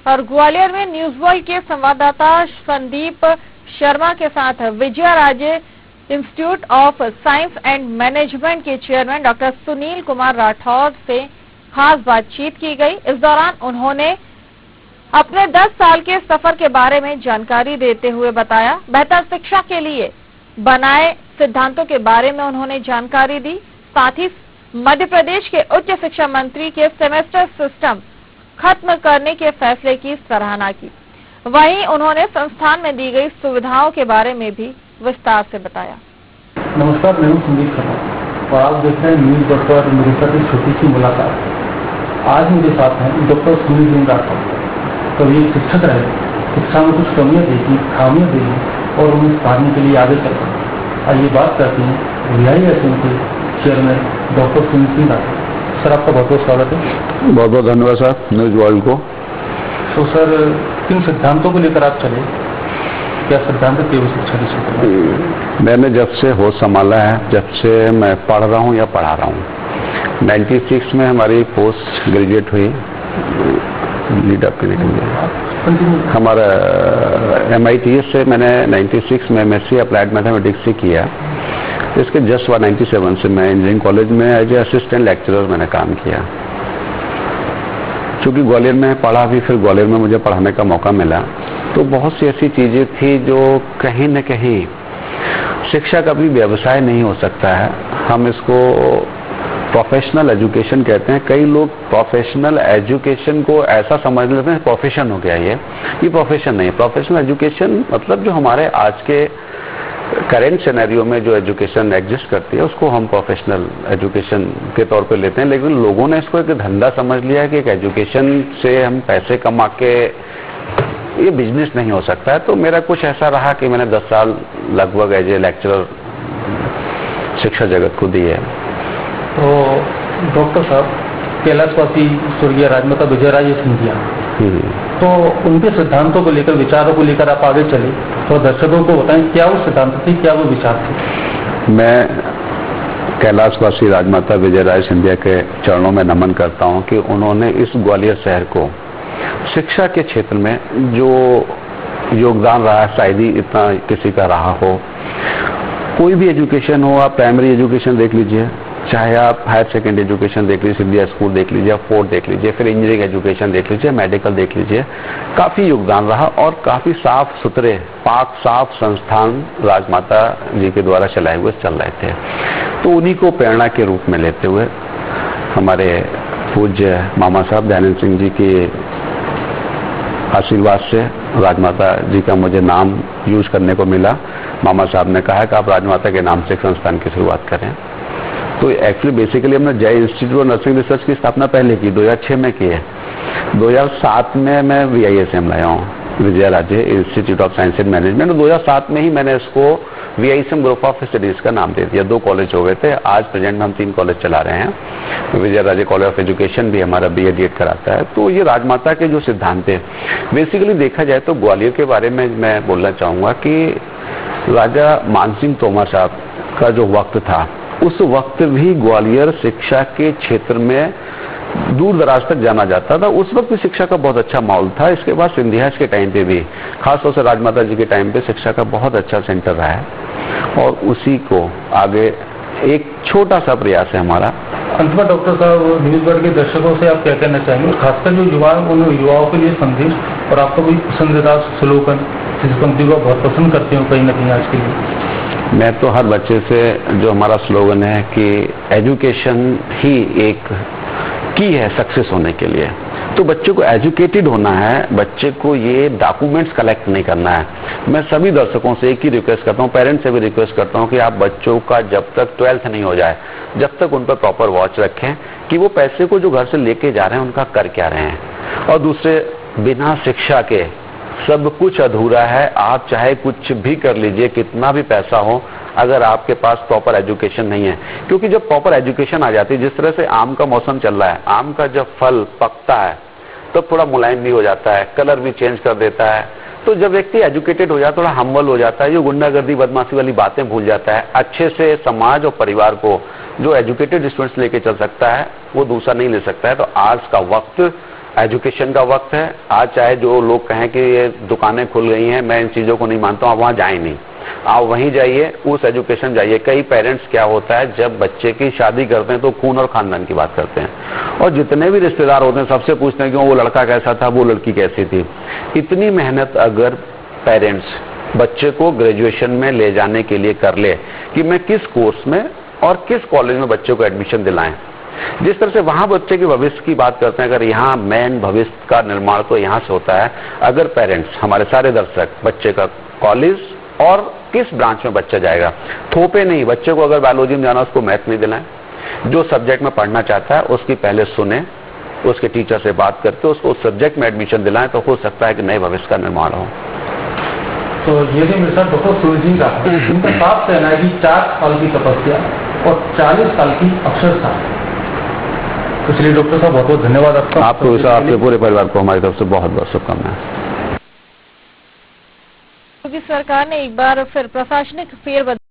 और ग्वालियर में news world के संवाददाता संदीप शर्मा के साथ Vijayaraje institute of science and management के चेयरमैन डॉक्टर सुनील कुमार राठौर से खास बातचीत की गई। इस दौरान उन्होंने अपने 10 साल के सफर के बारे में जानकारी देते हुए बताया। बेहतर शिक्षा के लिए बनाए सिद्धांतों के बारे में उन्होंने जानकारी दी। साथ ही मध्य प्रदेश के उच्च शिक्षा मंत्री के सेमेस्टर सिस्टम खत्म करने के फैसले की सराहना की। वहीं उन्होंने संस्थान में दी गई सुविधाओं के बारे में भी विस्तार से बताया। नमस्कार, मैं हूं संदीप शर्मा और आप देख रहे हैं न्यूज वर्ल्ड पर मेरे साथ एक छोटी सी मुलाकात। आज मेरे साथ हैं डॉक्टर सुनील राठौर। कभी शिक्षक रहे, शिक्षा में कुछ कमियां देखी, खामियां देखी और उन्हें सुधारने के लिए आगे चलते हैं। आइए बात करते हैं VISM के chairman doctor Sunil Rathore. Sir, आपका बहुत बहुत स्वागत है। बहुत बहुत धन्यवाद सर न्यूज वर्ल्ड को। तो सर, किन सिद्धांतों को लेकर आप चले? क्या सिद्धांत थे उस शिक्षा के क्षेत्र में? मैंने जब से होश संभाला है, जब से मैं पढ़ रहा हूँ या पढ़ा रहा हूँ, 96 में हमारी पोस्ट ग्रेजुएट हुई लीडर के लिए। हमारा MITS से मैंने 96 में MSc अप्लाइड मैथमेटिक्स से किया। इसके जस्ट 97 से मैं इंजीनियरिंग कॉलेज में एज ए असिस्टेंट लेक्चरर मैंने काम किया। चूंकि ग्वालियर में पढ़ा भी, फिर ग्वालियर में मुझे पढ़ाने का मौका मिला, तो बहुत सी ऐसी चीजें थी जो कहीं न कहीं शिक्षा का भी व्यवसाय नहीं हो सकता है। हम इसको प्रोफेशनल एजुकेशन कहते हैं। कई लोग प्रोफेशनल एजुकेशन को ऐसा समझ लेते हैं प्रोफेशन हो गया। ये प्रोफेशन नहीं है। प्रोफेशनल एजुकेशन मतलब जो हमारे आज के करेंट सिनेरियो में जो एजुकेशन एग्जिस्ट करती है उसको हम प्रोफेशनल एजुकेशन के तौर पे लेते हैं। लेकिन लोगों ने इसको एक धंधा समझ लिया है कि एक एजुकेशन से हम पैसे कमा के, ये बिजनेस नहीं हो सकता है। तो मेरा कुछ ऐसा रहा कि मैंने 10 साल लगभग एज ए लेक्चरर शिक्षा जगत को दी है। तो डॉक्टर साहब, कैलाशवासी स्वर्गीय राजमाता विजयाराजे सिंधिया, तो उनके सिद्धांतों को लेकर, विचारों को लेकर आप आगे चले, तो दर्शकों को बताएं क्या वो सिद्धांत थे, क्या वो विचार थे? मैं कैलाशवासी राजमाता विजयाराजे सिंधिया के चरणों में नमन करता हूं कि उन्होंने इस ग्वालियर शहर को शिक्षा के क्षेत्र में जो योगदान रहा है, शायद ही इतना किसी का रहा हो। कोई भी एजुकेशन हो, आप प्राइमरी एजुकेशन देख लीजिए, चाहे आप हायर सेकेंडरी एजुकेशन देख लीजिए, सिंधिया स्कूल देख लीजिए, फोर्थ देख लीजिए, फिर इंजीनियरिंग एजुकेशन देख लीजिए, मेडिकल देख लीजिए, काफी योगदान रहा और काफी साफ सुथरे, पाक साफ संस्थान राजमाता जी के द्वारा चलाए हुए चल रहे थे। तो उन्हीं को प्रेरणा के रूप में लेते हुए हमारे पूज्य मामा साहब दयानंद सिंह जी के आशीर्वाद से राजमाता जी का मुझे नाम यूज करने को मिला। मामा साहब ने कहा कि आप राजमाता के नाम से एक संस्थान की शुरुआत करें। तो एक्चुअली बेसिकली हमने जय इंस्टीट्यूट ऑफ नर्सिंग रिसर्च की स्थापना पहले की, 2006 में की है। 2007 में मैं VISM लाया हूँ, Vijayaraje institute of science and management. 2007 में ही मैंने इसको VISM ग्रुप ऑफ स्टडीज का नाम दे दिया। 2 कॉलेज हो गए थे। आज प्रेजेंट में हम 3 कॉलेज चला रहे हैं। विजयाराजे कॉलेज ऑफ एजुकेशन भी हमारा BA-DED कराता है। तो ये राजमाता के जो सिद्धांत है, बेसिकली देखा जाए तो ग्वालियर के बारे में मैं बोलना चाहूंगा कि राजा मानसिंह तोमर साहब का जो वक्त था, उस वक्त भी ग्वालियर शिक्षा के क्षेत्र में दूर दराज तक जाना जाता था। उस वक्त भी शिक्षा का बहुत अच्छा माहौल था। इसके बाद सिंधिया के टाइम पे भी, खासतौर से राजमाता जी के टाइम पे शिक्षा का बहुत अच्छा सेंटर रहा है और उसी को आगे एक छोटा सा प्रयास है हमारा। अंत में डॉक्टर साहब, न्यूज वर्ल्ड के दर्शकों से आप क्या कहना चाहेंगे, खासकर जो युवा है उन युवाओं के लिए संदेश और आपका कोई पसंदीदा स्लोगन जिस पंक्ति को बहुत पसंद करते हो कहीं ना कहीं आज के लिए? मैं तो हर बच्चे से, जो हमारा स्लोगन है कि एजुकेशन ही एक की है सक्सेस होने के लिए, तो बच्चे को एजुकेटेड होना है। बच्चे को ये डॉक्यूमेंट्स कलेक्ट नहीं करना है। मैं सभी दर्शकों से एक ही रिक्वेस्ट करता हूँ, पेरेंट्स से भी रिक्वेस्ट करता हूँ कि आप बच्चों का जब तक 12th नहीं हो जाए, जब तक उन पर प्रॉपर वॉच रखें कि वो पैसे को जो घर से लेके जा रहे हैं उनका कर क्या रहे हैं। और दूसरे, बिना शिक्षा के सब कुछ अधूरा है। आप चाहे कुछ भी कर लीजिए, कितना भी पैसा हो, अगर आपके पास प्रॉपर एजुकेशन नहीं है। क्योंकि जब प्रॉपर एजुकेशन आ जाती है, जिस तरह से आम का मौसम चल रहा है, आम का जब फल पकता है तो थोड़ा मुलायम भी हो जाता है, कलर भी चेंज कर देता है। तो जब व्यक्ति एजुकेटेड हो जाता है, थोड़ा हम्बल हो जाता है, जो गुंडागर्दी बदमाशी वाली बातें भूल जाता है, अच्छे से समाज और परिवार को जो एजुकेटेड स्टूडेंट्स लेके चल सकता है वो दूसरा नहीं ले सकता है। तो आज का वक्त एजुकेशन का वक्त है। आज चाहे जो लोग कहें कि ये दुकानें खुल गई हैं, मैं इन चीजों को नहीं मानता हूं, आप वहां जाए नहीं, आप वहीं जाइए, उस एजुकेशन जाइए। कई पेरेंट्स क्या होता है, जब बच्चे की शादी करते हैं तो खून और खानदान की बात करते हैं, और जितने भी रिश्तेदार होते हैं सबसे पूछते हैं कि वो लड़का कैसा था, वो लड़की कैसी थी। इतनी मेहनत अगर पेरेंट्स बच्चे को ग्रेजुएशन में ले जाने के लिए कर ले कि मैं किस कोर्स में और किस कॉलेज में बच्चे को एडमिशन दिलाएं, जिस तरह से वहां बच्चे के भविष्य की बात करते हैं, अगर यहाँ मेन भविष्य का निर्माण तो यहाँ से होता है। अगर पेरेंट्स, हमारे सारे दर्शक, बच्चे का कॉलेज और किस ब्रांच में बच्चा जाएगा, थोपे नहीं, बच्चे को अगर बायोलॉजी में जाना उसको मैथ नहीं दिलाएं, जो सब्जेक्ट में पढ़ना चाहता है उसकी पहले सुने, उसके टीचर से बात करके उसको उस सब्जेक्ट में एडमिशन दिलाएं, तो हो सकता है कि नए भविष्य का निर्माण हो। तो ये भी मेरे साथ डॉक्टर सुनील सिंह राठौर, इनका साफ कहना है कि 4 साल की तपस्या और 40 साल की अक्षरता। तो चलिए डॉक्टर साहब, बहुत बहुत धन्यवाद आपका। आपको, आपके पूरे परिवार को हमारी तरफ से बहुत बहुत शुभकामनाएं। योगी सरकार ने एक बार फिर प्रशासनिक फेरबदल